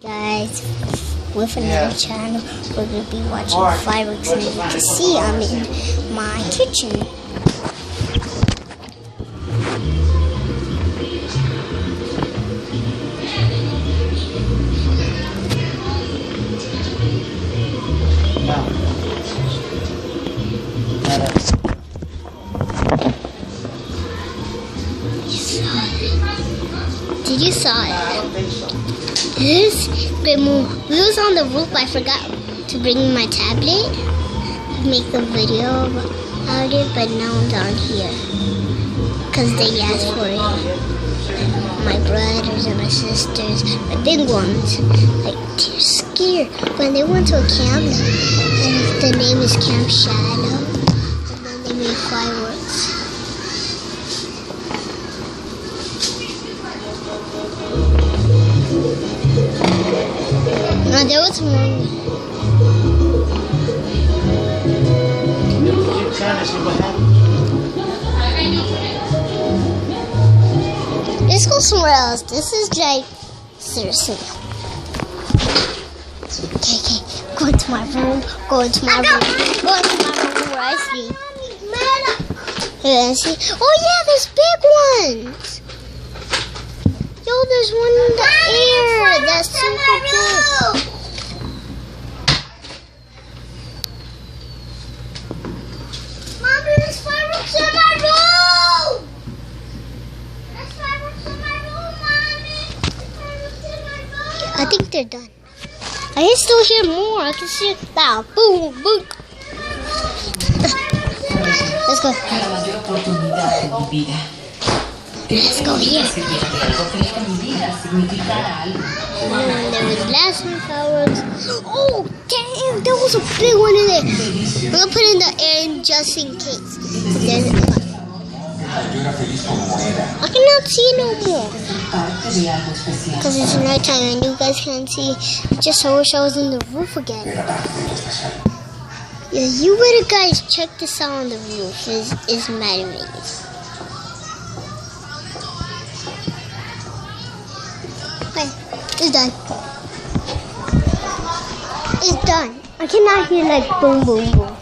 Guys, with another channel, we're going to be watching fireworks, and as you can see, I'm in my kitchen. Did you saw it? This great move. We was on the roof, but I forgot to bring my tablet to make a video about it, but now I'm down here because they asked for it. My brothers and my sisters, my big ones, like they're scared when they went to a camp, and the name is Camp Shadow, and then they made fireworks. No, there was more. Let's go somewhere else. This is like seriously. Okay. Go into my room. Go into my room. Go into my room where I sleep. Yeah, see? Oh yeah, there's big ones. Yo, there's one in the air. That's super big. Mommy, there's fireworks in my room. There's fireworks in my room, Mommy. There's fireworks in my room. I think they're done. I can still hear more. I can see it now. Boom, boom. Let's go. Let's go here. There was last one fireworks. Oh, damn, there was a big one in there. I'm going to put it in the air just in case. I cannot see no more. Because it's nighttime and you guys can't see. Just I wish I was in the roof again. Yeah, you better guys check this out on the roof. It's mad amazing. Okay, it's done. It's done. I cannot hear like boom, boom, boom.